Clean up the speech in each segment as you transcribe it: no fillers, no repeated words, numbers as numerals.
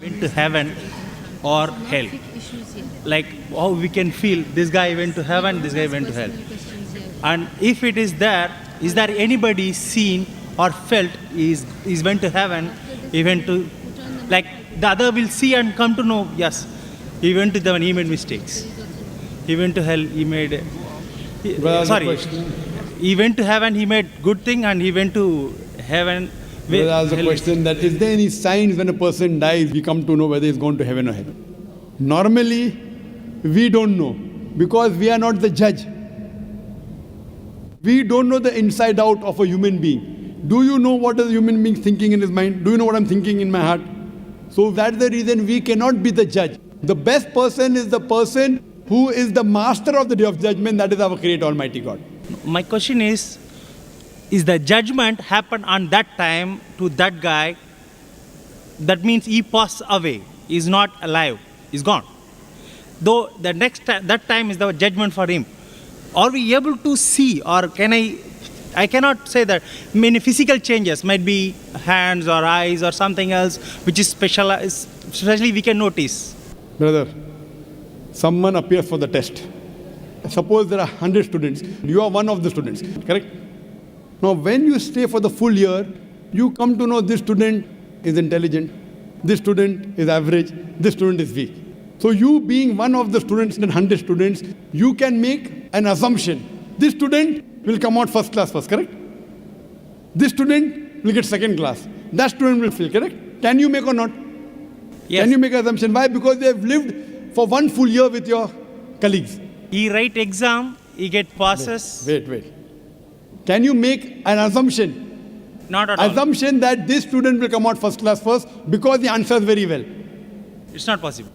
went to heaven or hell. Like how we can feel this guy went to heaven, this guy went to hell. And if it is there anybody seen or felt is went to heaven, he went to, like the other will see and come to know, yes, he went to heaven, he made mistakes. He went to hell, he made, he went to heaven, he made good thing, and he went to heaven. Well, I ask the question that is there any signs when a person dies, we come to know whether he's gone to heaven or hell? Normally, we don't know because we are not the judge. We don't know the inside out of a human being. Do you know what is a human being thinking in his mind? Do you know what I'm thinking in my heart? So that's the reason we cannot be the judge. The best person is the person who is the master of the day of judgment, that is our Creator Almighty God. My question is the judgment happened on that time to that guy? That means he passed away, is not alive, is gone. Though the next time, that time is the judgment for him. Are we able to see, or can I cannot say that many physical changes might be hands or eyes or something else which is special, especially we can notice. Brother, someone appears for the test. Suppose there are 100 students. You are one of the students, correct? Now, when you stay for the full year, you come to know this student is intelligent, this student is average, this student is weak. So you being one of the students in 100 students, you can make an assumption. This student will come out first class first, correct? This student will get second class. That student will fail, correct? Can you make or not? Yes. Can you make an assumption? Why? Because they have lived for one full year with your colleagues. He write exam, he get passes. Wait. Can you make an assumption? Not at all. Assumption that this student will come out first class first because he answers very well. It's not possible.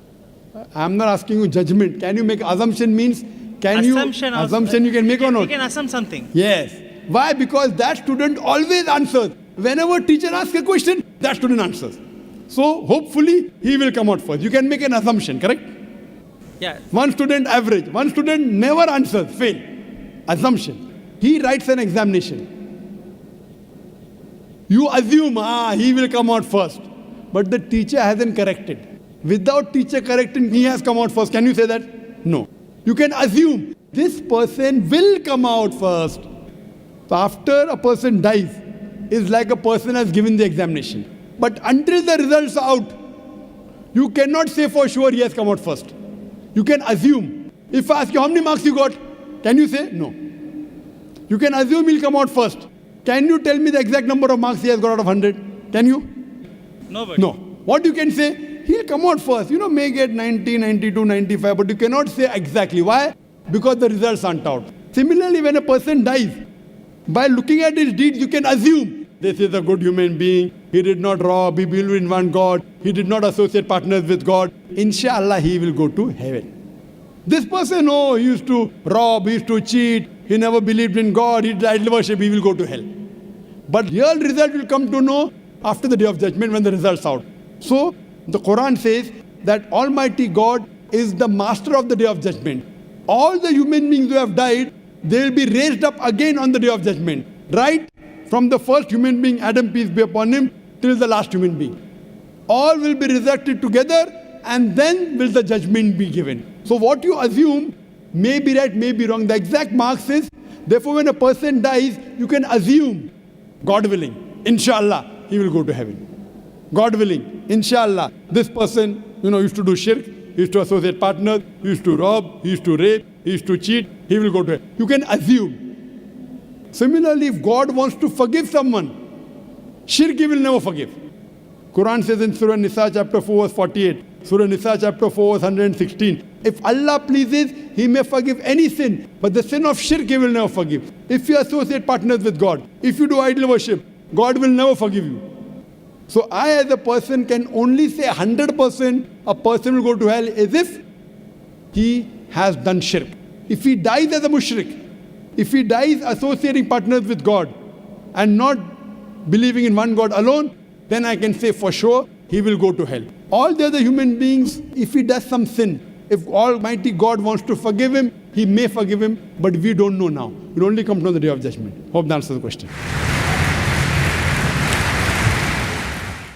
I am not asking you judgment. Can you make assumption means assumption you can make or not? You can assume something. Yes. Why? Because that student always answers. Whenever teacher asks a question, that student answers. So hopefully he will come out first. You can make an assumption, correct? Yeah. One student average. One student never answers, fail. Assumption. He writes an examination. You assume, he will come out first. But the teacher hasn't corrected. Without teacher correcting, he has come out first. Can you say that? No. You can assume this person will come out first. So after a person dies, it's like a person has given the examination. But until the results are out, you cannot say for sure he has come out first. You can assume. If I ask you how many marks you got, can you say? No. You can assume he'll come out first. Can you tell me the exact number of marks he has got out of 100? Can you? Nobody. No. What you can say? He'll come out first. May get 90, 92, 95, but you cannot say exactly. Why? Because the results aren't out. Similarly, when a person dies, by looking at his deeds, you can assume this is a good human being. He did not rob. He believed in one God. He did not associate partners with God. Inshallah, he will go to heaven. This person, he used to rob, he used to cheat, he never believed in God, he did idol worship, he will go to hell. But real result will come to know after the day of judgment when the results out. So, the Quran says that Almighty God is the master of the day of judgment. All the human beings who have died, they will be raised up again on the day of judgment. Right from the first human being, Adam, peace be upon him, till the last human being. All will be resurrected together and then will the judgment be given. So what you assume may be right, may be wrong. The exact marks is, therefore when a person dies, you can assume, God willing, inshallah, he will go to heaven. God willing, inshallah, this person, used to do shirk, he used to associate partners, he used to rob, he used to rape, he used to cheat, he will go to heaven. You can assume. Similarly, if God wants to forgive someone, shirk he will never forgive. Quran says in Surah Nisa chapter 4 verse 48, Surah Nisa chapter 4 verse 116, if Allah pleases, he may forgive any sin, but the sin of shirk he will never forgive. If you associate partners with God, if you do idol worship, God will never forgive you. So I as a person can only say 100% a person will go to hell as if he has done shirk. If he dies as a mushrik, if he dies associating partners with God and not believing in one God alone, then I can say for sure he will go to hell. All the other human beings, if he does some sin, if Almighty God wants to forgive him, he may forgive him, but we don't know now. We'll only come to know the day of judgment. Hope that answers the question.